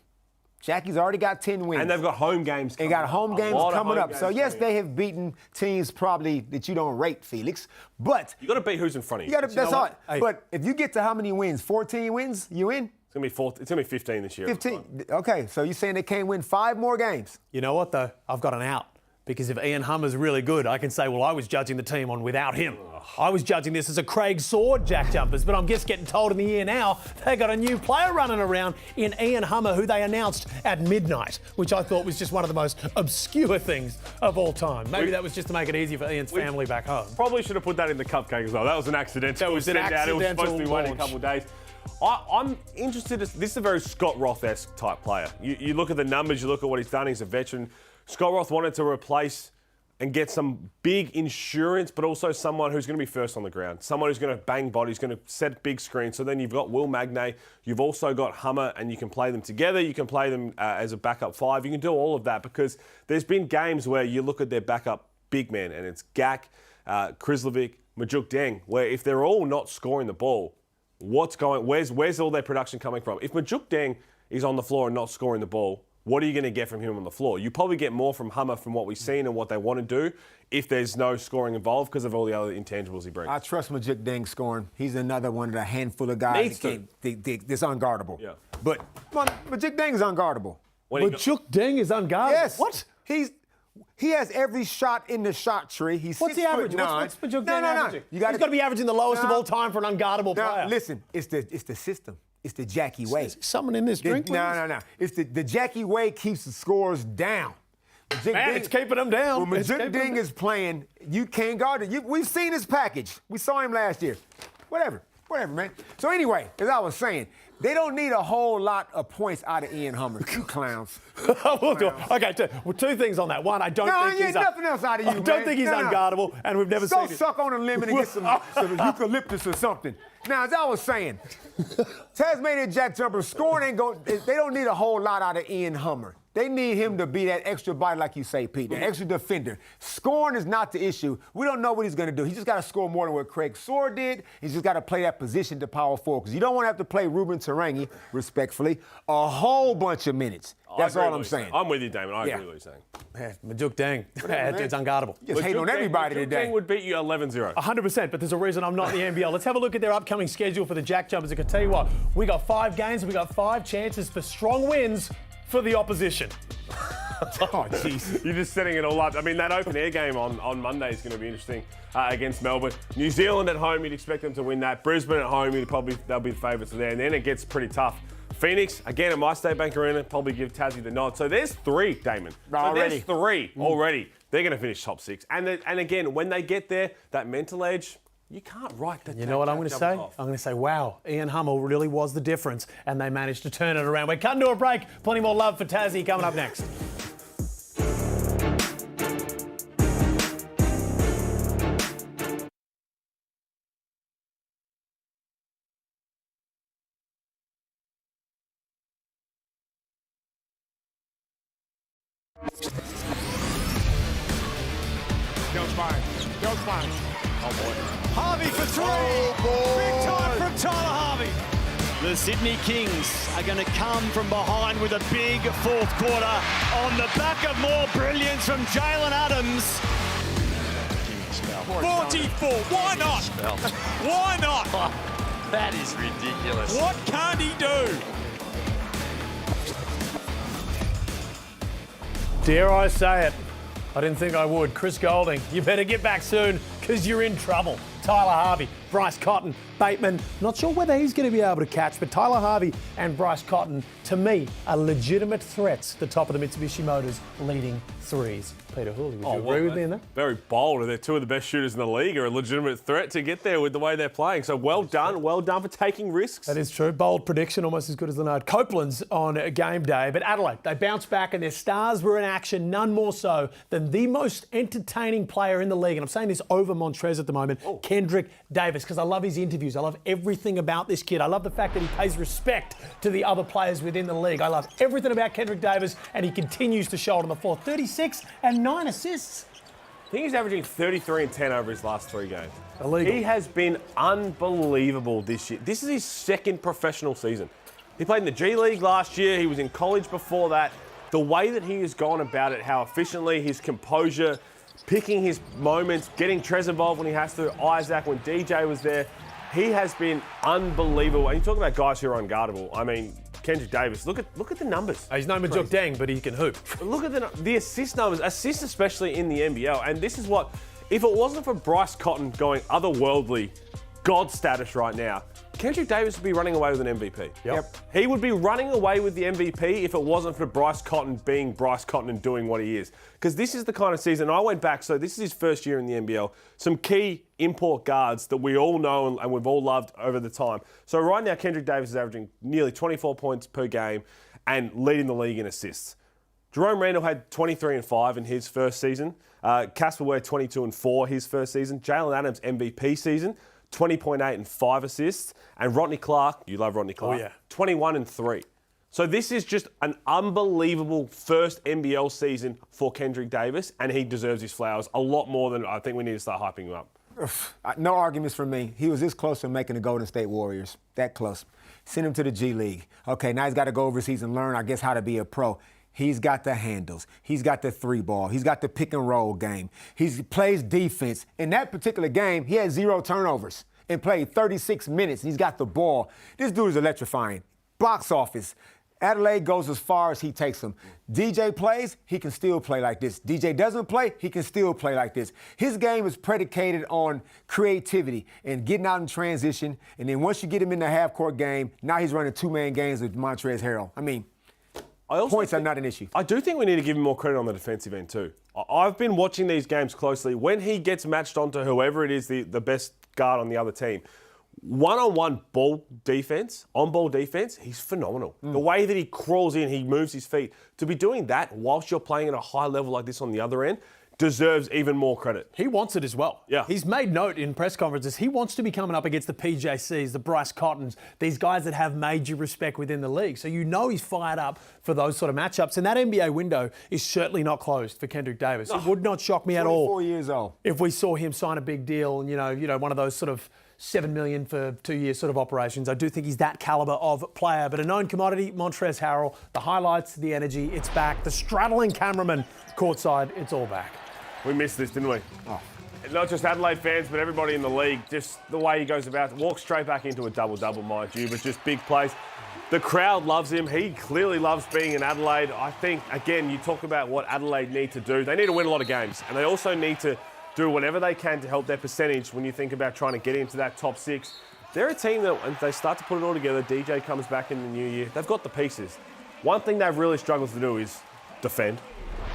Jackie's already got 10 wins.
And they've got home games coming up.
They got home games coming up. So, yes, they have beaten teams probably that you don't rate, Felix. But
you got to beat who's in front of you.
That's all. Hey. But if you get to how many wins? 14 wins? You in?
It's going to be 15 this year.
15. Okay, so you're saying they can't win 5 more games?
You know what, though? I've got an out. Because if Ian Hummer's really good, I can say, well, I was judging the team on without him. I was judging this as a Craig Sword JackJumpers, but I'm just getting told in the ear now they got a new player running around in Ian Hummer, who they announced at midnight, which I thought was just one of the most obscure things of all time. Maybe that was just to make it easier for Ian's family back home.
Probably should have put that in the cupcake as well. That was an accidental.
That was an accidental.
It was supposed to be waiting a couple of days. I'm interested. This is a very Scott Roth-esque type player. You look at the numbers, you look at what he's done. He's a veteran. Scott Roth wanted to replace and get some big insurance, but also someone who's going to be first on the ground, someone who's going to bang bodies, going to set big screens. So then you've got Will Magnay, you've also got Hummer, and you can play them together. You can play them as a backup 5. You can do all of that because there's been games where you look at their backup big men, and it's Gak, Krislovic, Majuk Deng, where if they're all not scoring the ball, where's all their production coming from? If Majuk Deng is on the floor and not scoring the ball, what are you going to get from him on the floor? You probably get more from Hummer from what we've seen and what they want to do if there's no scoring involved because of all the other intangibles he brings.
I trust Majuk Deng scoring. He's another one of the handful of guys that's unguardable.
Yeah.
But Majuk Deng is unguardable.
Majuk Deng is unguardable?
Yes.
What?
He has every shot in the shot tree. He's
What's the average? What's Majuk Deng averaging? He's got to be averaging the lowest of all time for an unguardable player.
Listen, it's the system. It's the Jackie way.
Someone in this drink, please?
No. It's the Jackie way keeps the scores down.
It's keeping them down.
When Majuk Deng is playing, you can't guard it. We've seen his package. We saw him last year. Whatever, man. So anyway, as I was saying, they don't need a whole lot of points out of Ian Hummer. You clowns.
Okay, two things on that. One, I don't think he's
nothing else out of you,
I don't think he's unguardable, and we've never seen it.
Go suck on a lemon and get some eucalyptus or something. Now, as I was saying, Tasmania JackJumpers scoring ain't going. They don't need a whole lot out of Ian Hummer. They need him to be that extra body, like you say, Pete, that extra defender. Scoring is not the issue. We don't know what he's going to do. He just got to score more than what Craig Soar did. He's just got to play that position to power forward because you don't want to have to play Ruben Tarangi, respectfully, a whole bunch of minutes. That's all I'm saying.
I'm with you, Damon. I agree with what you're saying.
Majuk Deng, it's unguardable.
Just hate on everybody today.
Majuk Deng would beat you 11-0.
100%, but there's a reason I'm not in the NBL. Let's have a look at their upcoming schedule for the JackJumpers. I can tell you what, we got 5 games, we got 5 chances for strong wins for the opposition.
Oh, jeez.
You're just setting it all up. I mean, that open air game on Monday is going to be interesting against Melbourne. New Zealand at home, you'd expect them to win that. Brisbane at home, they'll be the favourites there. And then it gets pretty tough. Phoenix, again, at my State Bank Arena, probably give Tassie the nod. So there's 3, Damon.
Already.
So there's 3 already. They're going to finish top 6. And again, when they get there, that mental edge, you can't write that.
You know what I'm going to say? I'm going to say, wow, Ian Hummer really was the difference, and they managed to turn it around. We're cutting to a break. Plenty more love for Tassie coming up next.
Joe's fine.
Oh, boy. Harvey for 3. Big time from Tyler Harvey. The Sydney Kings are going to come from behind with a big fourth quarter on the back of more brilliance from Jalen Adams. 44. Why not? Why not?
That is ridiculous.
What can't he do?
Dare I say it? I didn't think I would. Chris Goulding, you better get back soon because you're in trouble. Tyler Harvey, Bryce Cotton, Bateman. Not sure whether he's going to be able to catch, but Tyler Harvey and Bryce Cotton, to me, are legitimate threats at the top of the Mitsubishi Motors leading threes. Peter Hooley, would you agree with me in that?
Very bold. They're 2 of the best shooters in the league, are a legitimate threat to get there with the way they're playing. So well done for taking risks.
That is true. Bold prediction, almost as good as Leonard Copeland's on game day. But Adelaide, they bounced back and their stars were in action, none more so than the most entertaining player in the league. And I'm saying this over Montrez at the moment, Kendrick Davis, because I love his interviews. I love everything about this kid. I love the fact that he pays respect to the other players within the league. I love everything about Kendrick Davis, and he continues to show it on the floor. 36 and 9 assists.
I think he's averaging 33 and 10 over his last 3 games.
Illegal.
He has been unbelievable this year. This is his 2nd professional season. He played in the G League last year. He was in college before that. The way that he has gone about it, how efficiently, his composure, picking his moments, getting Trez involved when he has to, Isaac when DJ was there. He has been unbelievable. And you talk about guys who are unguardable. I mean, Kendrick Davis, look at the numbers.
He's no Majuk Deng, but he can hoop.
Look at the assist numbers, assists especially in the NBL. And this is what, if it wasn't for Bryce Cotton going otherworldly, God status right now, Kendrick Davis would be running away with an MVP.
Yep.
He would be running away with the MVP if it wasn't for Bryce Cotton being Bryce Cotton and doing what he is. Because this is the kind of season, I went back, so this is his first year in the NBL, some key import guards that we all know and we've all loved over the time. So right now, Kendrick Davis is averaging nearly 24 points per game and leading the league in assists. Jerome Randall had 23 and 5 in his first season. Casper Ware 22 and 4 his first season. Jalen Adams MVP season. 20.8 and 5 assists. And Rodney Clark, you love Rodney Clark, 21 and 3. So this is just an unbelievable first NBL season for Kendrick Davis, and he deserves his flowers a lot more than I think we need to start hyping him up.
No arguments from me. He was this close to making the Golden State Warriors. That close. Send him to the G League. Okay, now he's got to go overseas and learn, I guess, how to be a pro. He's got the handles. He's got the three ball. He's got the pick and roll game. He plays defense. In that particular game, he had 0 turnovers and played 36 minutes. He's got the ball. This dude is electrifying. Box office. Adelaide goes as far as he takes them. DJ plays, he can still play like this. DJ doesn't play, he can still play like this. His game is predicated on creativity and getting out in transition. And then once you get him in the half-court game, now he's running 2-man games with Montrezl Harrell. I mean, points are not an issue.
I do think we need to give him more credit on the defensive end too. I've been watching these games closely. When he gets matched onto whoever it is, the best guard on the other team, one-on-one on-ball defense, he's phenomenal. The way that he crawls in, he moves his feet. To be doing that whilst you're playing at a high level like this on the other end deserves even more credit.
He wants it as well.
Yeah.
He's made note in press conferences. He wants to be coming up against the PJCs, the Bryce Cottons, these guys that have major respect within the league. So you know he's fired up for those sort of matchups. And that NBA window is certainly not closed for Kendrick Davis. It would not shock me at all.
24 years old.
If we saw him sign a big deal and, you know, one of those sort of $7 million for 2 years sort of operations. I do think he's that caliber of player. But a known commodity, Montrezl Harrell, the highlights, the energy, it's back. The straddling cameraman courtside, it's all back.
We missed this, didn't we? Oh. Not just Adelaide fans, but everybody in the league. Just the way he goes about it. Walks straight back into a double-double, mind you, but just big plays. The crowd loves him. He clearly loves being in Adelaide. I think, again, you talk about what Adelaide need to do. They need to win a lot of games, and they also need to do whatever they can to help their percentage when you think about trying to get into that top 6. They're a team that, when they start to put it all together, DJ comes back in the new year, they've got the pieces. One thing they've really struggled to do is defend,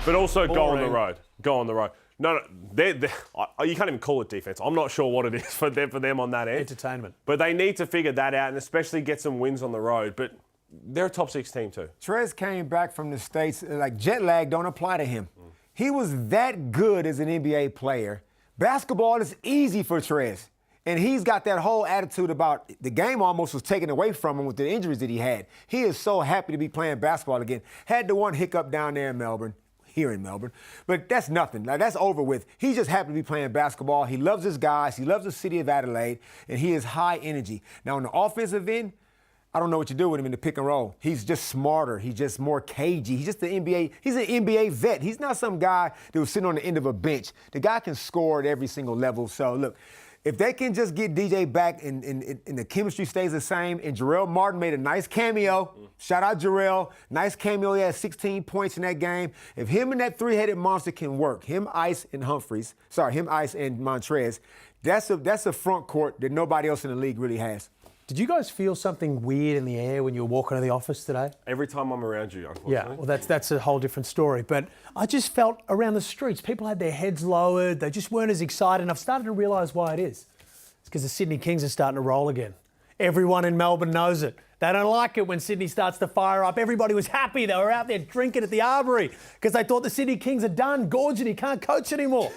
but also go on the road. Go on the road. No, you can't even call it defense. I'm not sure what it is for them on that end.
Entertainment.
But they need to figure that out and especially get some wins on the road. But they're a top 6 team too.
Trez came back from the States, like jet lag don't apply to him. He was that good as an NBA player. Basketball is easy for Trez. And he's got that whole attitude about the game almost was taken away from him with the injuries that he had. He is so happy to be playing basketball again. Had the one hiccup down there in Melbourne, here in Melbourne, but that's nothing. Like, that's over with. He's just happy to be playing basketball. He loves his guys. He loves the city of Adelaide, and he is high energy. Now, on the offensive end, I don't know what you do with him in the pick and roll. He's just smarter. He's just more cagey. He's just the NBA. He's an NBA vet. He's not some guy that was sitting on the end of a bench. The guy can score at every single level. So, look, if they can just get DJ back and the chemistry stays the same, and Jarrell Martin made a nice cameo. Shout out Jarrell. Nice cameo. He had 16 points in that game. If him and that three-headed monster can work, him, Ice, and Montrez, that's a front court that nobody else in the league really has.
Did you guys feel something weird in the air when you were walking to the office today?
Every time I'm around you, unfortunately.
Yeah, well, that's a whole different story. But I just felt around the streets, people had their heads lowered. They just weren't as excited. And I've started to realise why it is. It's because the Sydney Kings are starting to roll again. Everyone in Melbourne knows it. They don't like it when Sydney starts to fire up. Everybody was happy. They were out there drinking at the Arbory because they thought the Sydney Kings are done. Gorgeous, he can't coach anymore.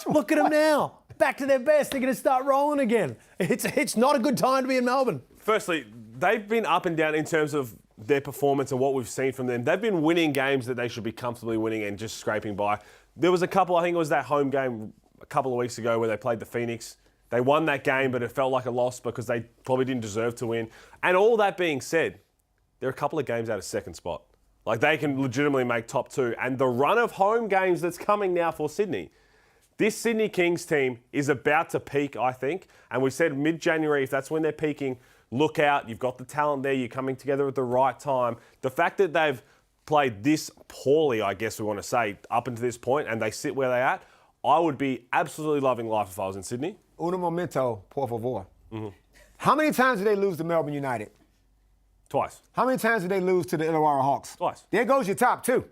Look at them now. Back to their best. They're going to start rolling again. It's not a good time to be in Melbourne.
Firstly, they've been up and down in terms of their performance and what we've seen from them. They've been winning games that they should be comfortably winning and just scraping by. There was a couple, I think it was that home game a couple of weeks ago where they played the Phoenix. They won that game, but it felt like a loss because they probably didn't deserve to win. And all that being said, they're a couple of games out of second spot. Like, they can legitimately make top 2. And the run of home games that's coming now for Sydney, this Sydney Kings team is about to peak, I think. And we said mid-January, if that's when they're peaking, look out. You've got the talent there. You're coming together at the right time. The fact that they've played this poorly, I guess we want to say, up until this point, and they sit where they're at, I would be absolutely loving life if I was in Sydney.
Uno momento, por favor. How many times did they lose to Melbourne United?
Twice.
How many times did they lose to the Illawarra Hawks?
Twice.
There goes your top 2.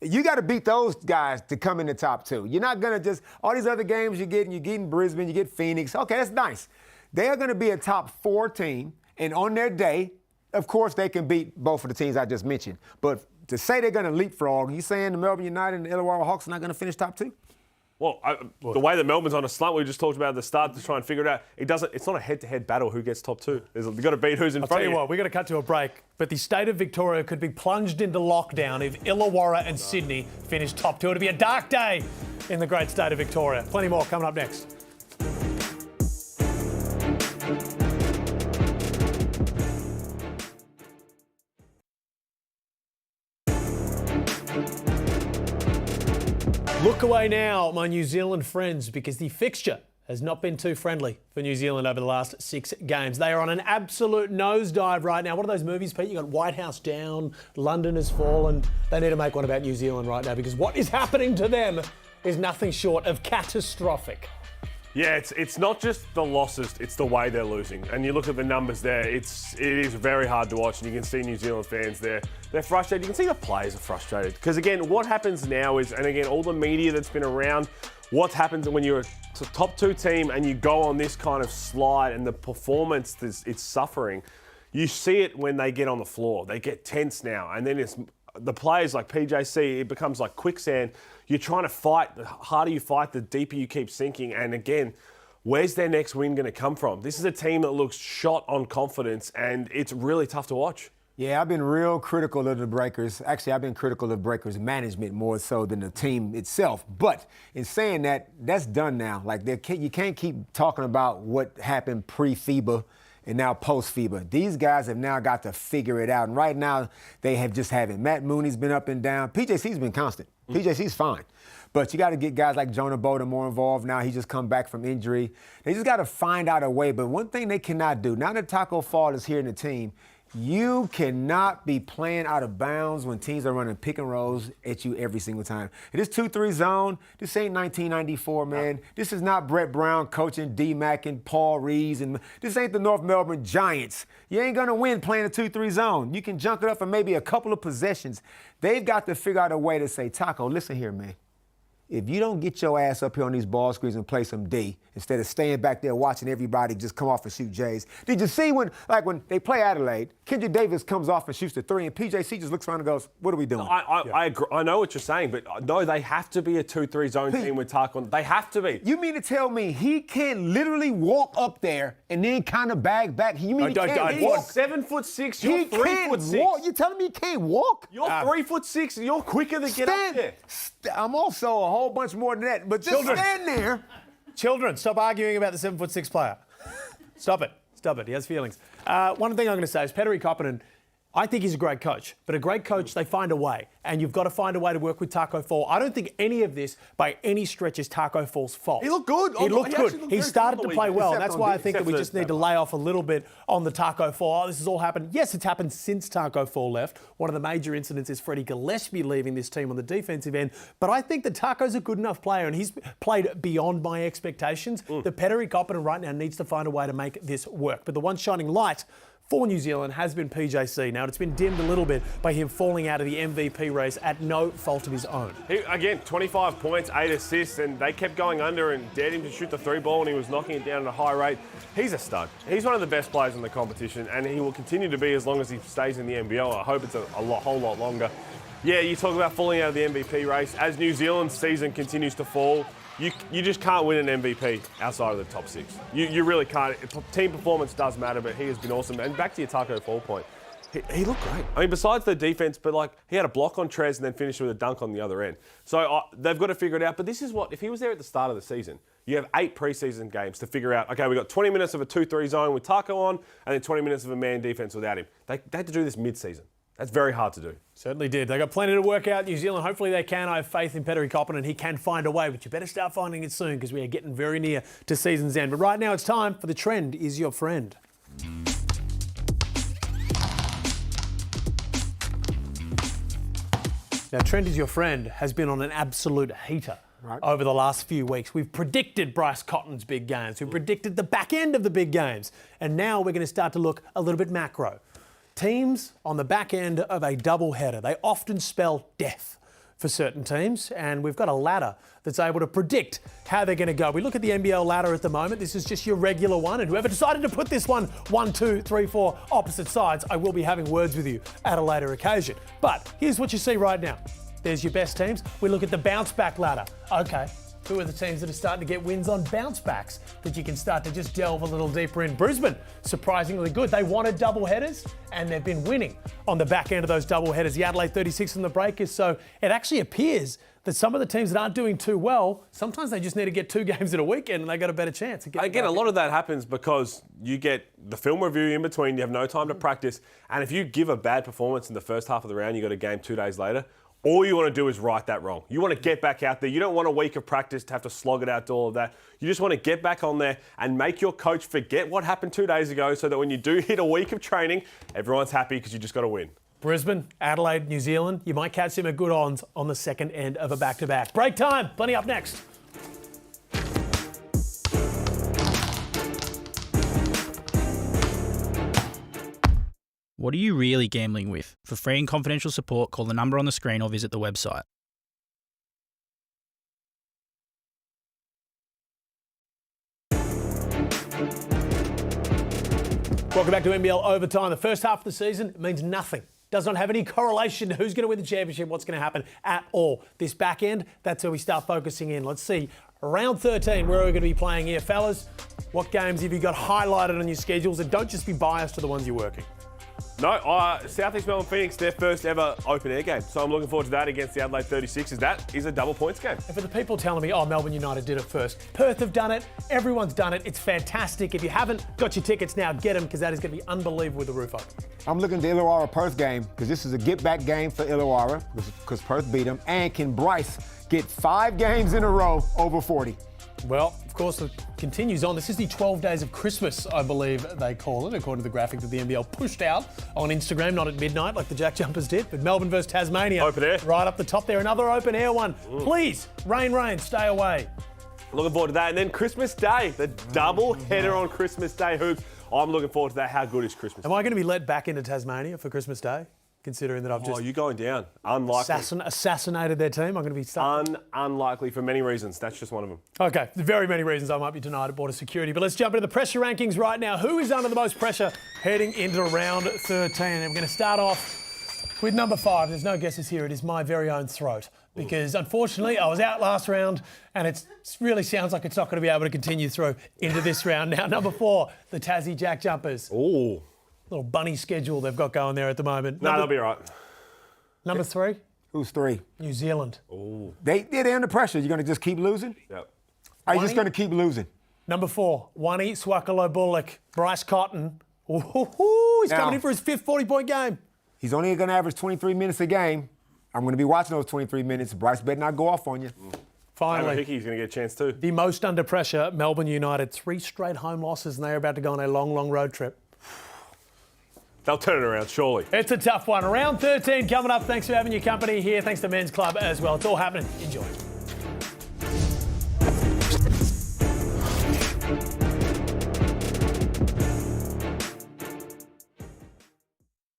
You got to beat those guys to come in the top 2. You're not going to just, all these other games you're getting Brisbane, you get Phoenix. Okay, that's nice. They are going to be a top 4 team, and on their day, of course, they can beat both of the teams I just mentioned. But to say they're going to leapfrog, you saying the Melbourne United and the Illawarra Hawks are not going to finish top 2?
Well, the way that Melbourne's on a slump, we just talked about at the start to try and figure it out. It's not a head-to-head battle who gets top two. You've got to beat who's in front of you.
I'll tell you what, we've got to cut to a break. But the state of Victoria could be plunged into lockdown if Illawarra and Sydney finish top two. It'll be a dark day in the great state of Victoria. Plenty more coming up next. Look away now, my New Zealand friends, because the fixture has not been too friendly for New Zealand over the last 6 games. They are on an absolute nosedive right now. What are those movies, Pete? You got White House Down, London Has Fallen. They need to make one about New Zealand right now because what is happening to them is nothing short of catastrophic.
Yeah, it's not just the losses, it's the way they're losing. And you look at the numbers there, it is very hard to watch, and you can see New Zealand fans there. They're frustrated. You can see the players are frustrated. Because again, what happens now is, and again, all the media that's been around, what happens when you're a top two team and you go on this kind of slide and the performance it's suffering, you see it when they get on the floor. They get tense now, and then it's the players like PJC, it becomes like quicksand. You're trying to fight. The harder you fight, the deeper you keep sinking. And again, where's their next win going to come from? This is a team that looks shot on confidence, and it's really tough to watch.
Yeah, I've been real critical of the Breakers. Actually, I've been critical of Breakers management more so than the team itself. But in saying that, that's done now. Like, you can't keep talking about what happened pre-FIBA and now post-FIBA. These guys have now got to figure it out. And right now, they have just haven't. Matt Mooney's been up and down. PJC's been constant. PJC's fine. But you got to get guys like Jonah Bowden more involved now. He just come back from injury. They just got to find out a way. But one thing they cannot do, now that Taco Fall is here in the team, you cannot be playing out of bounds when teams are running pick and rolls at you every single time. This 2-3 zone, this ain't 1994, man. This is not Brett Brown coaching D-Mac and Paul Reeves. And this ain't the North Melbourne Giants. You ain't going to win playing a 2-3 zone. You can junk it up for maybe a couple of possessions. They've got to figure out a way to say, Taco, listen here, man. If you don't get your ass up here on these ball screens and play some D, instead of staying back there watching everybody just come off and shoot J's. Did you see when they play Adelaide, Kendrick Davis comes off and shoots the three, and PJC just looks around and goes, what are we doing?
I agree. I know what you're saying, but no, they have to be a 2-3 zone team with Tarkon. They have to be.
You mean to tell me he can't literally walk up there and then kind of bag back? You mean he can't walk?
7'6", you're 3'6".
Walk. You telling me he can't walk?
You're 3'6", you're quicker to get up there.
I'm also a whole bunch more than that, but just stand there.
Children, stop arguing about the 7'6" player. Stop it. Stop it. He has feelings. One thing I'm going to say is Petteri Koppinen, I think he's a great coach, but a great coach, they find a way, and you've got to find a way to work with Taco Fall. I don't think any of this, by any stretch, is Taco Fall's fault.
He looked good.
He looked good. He started to play well, and that's why I think that we just need to lay off a little bit on the Taco Fall. Oh, this has all happened. Yes, it's happened since Taco Fall left. One of the major incidents is Freddie Gillespie leaving this team on the defensive end, but I think that Taco's a good enough player, and he's played beyond my expectations. The Petteri Koppinen right now needs to find a way to make this work. But the one shining light for New Zealand has been PJC. Now, it's been dimmed a little bit by him falling out of the MVP race at no fault of his own.
Again, 25 points, 8 assists, and they kept going under and dared him to shoot the three ball, and he was knocking it down at a high rate. He's a stud. He's one of the best players in the competition, and he will continue to be as long as he stays in the NBL. I hope it's a whole lot longer. Yeah, you talk about falling out of the MVP race. As New Zealand's season continues to fall, you just can't win an MVP outside of the top 6. You really can't. Team performance does matter, but he has been awesome. And back to your Taco Fall point, he looked great. I mean, besides the defense, but like he had a block on Trez and then finished with a dunk on the other end. So they've got to figure it out. But this is what, if he was there at the start of the season, you have 8 preseason games to figure out, okay, we've got 20 minutes of a 2-3 zone with Taco on and then 20 minutes of a man defense without him. They had to do this mid-season. That's very hard to do.
Certainly did. They got plenty to work out. New Zealand, hopefully they can. I have faith in Petteri Koppinen and he can find a way, but you better start finding it soon because we are getting very near to season's end. But right now it's time for The Trend Is Your Friend. Now, Trend Is Your Friend has been on an absolute heater over the last few weeks. We've predicted Bryce Cotton's big games. We've predicted the back end of the big games. And now we're going to start to look a little bit macro. Teams on the back end of a double-header, they often spell death for certain teams, and we've got a ladder that's able to predict how they're going to go. We look at the NBL ladder at the moment. This is just your regular one, and whoever decided to put this one 1, 2, 3, 4 opposite sides, I will be having words with you at a later occasion. But here's what you see right now. There's your best teams. We look at the bounce-back ladder. Okay, Who are the teams that are starting to get wins on bounce backs that you can start to just delve a little deeper in? Brisbane, surprisingly good. They wanted double headers and they've been winning on the back end of those double headers. The Adelaide 36 and the Breakers. So it actually appears that some of the teams that aren't doing too well, sometimes they just need to get 2 games in a weekend and they got a better chance.
Again, a lot of that happens because you get the film review in between, you have no time to practice, and if you give a bad performance in the first half of the round, you got a game 2 days later, all you want to do is right that wrong. You want to get back out there. You don't want a week of practice to have to slog it out to all of that. You just want to get back on there and make your coach forget what happened 2 days ago so that when you do hit a week of training, everyone's happy because you just got to win.
Brisbane, Adelaide, New Zealand, you might catch them at good odds on the second end of a back-to-back. Break time, plenty up next.
What are you really gambling with? For free and confidential support, call the number on the screen or visit the website.
Welcome back to NBL Overtime. The first half of the season means nothing. Does not have any correlation to who's going to win the championship, what's going to happen at all. This back end, that's where we start focusing in. Let's see, round 13, where are we going to be playing here? Fellas, what games have you got highlighted on your schedules? And don't just be biased to the ones you're working.
No, South East Melbourne Phoenix, their first ever open air game. So I'm looking forward to that against the Adelaide 36. That is a double points game.
And for the people telling me, oh, Melbourne United did it first. Perth have done it. Everyone's done it. It's fantastic. If you haven't got your tickets now, get them because that is going to be unbelievable with the roof open.
I'm looking at the Illawarra Perth game because this is a get-back game for Illawarra because Perth beat them. And can Bryce get 5 games in a row over 40?
Well, of course, it continues on. This is the 12 days of Christmas, I believe they call it, according to the graphic that the NBL pushed out on Instagram, not at midnight like the JackJumpers did, but Melbourne versus Tasmania.
Open air.
Right up the top there. Another open air one. Please, rain, stay away.
Looking forward to that. And then Christmas Day, the double header on Christmas Day, Hoops. I'm looking forward to that. How good is Christmas
Am I going to be let back into Tasmania for Christmas Day? Considering that I've just
you're going down. Unlikely.
assassinated their team. I'm going to be stuck.
Unlikely for many reasons. That's just one of them.
Okay, very many reasons I might be denied at border security. But let's jump into the pressure rankings right now. Who is under the most pressure heading into round 13? And we're going to start off with number 5. There's no guesses here. It is my very own throat. Because unfortunately, I was out last round and it really sounds like it's not going to be able to continue through into this round now. Number 4, the Tassie JackJumpers.
Ooh.
Little bunny schedule they've got going there at the moment.
No, they'll be all right.
Number 3?
Who's 3?
New Zealand.
Ooh.
They're under pressure. You're going to just keep losing?
Yep.
Are you just going to keep losing?
Number 4, Wani Swakalo Bullock. Bryce Cotton. Ooh, he's coming in for his 5th 40-point game.
He's only going to average 23 minutes a game. I'm going to be watching those 23 minutes. Bryce better not go off on you.
Finally,
Hickey's going to get a chance too.
the most under pressure, Melbourne United. 3 straight home losses and they're about to go on a long, long road trip.
They'll turn it around, surely.
It's a tough one. Round 13 coming up. Thanks for having your company here. Thanks to Men's Club as well. It's all happening. Enjoy.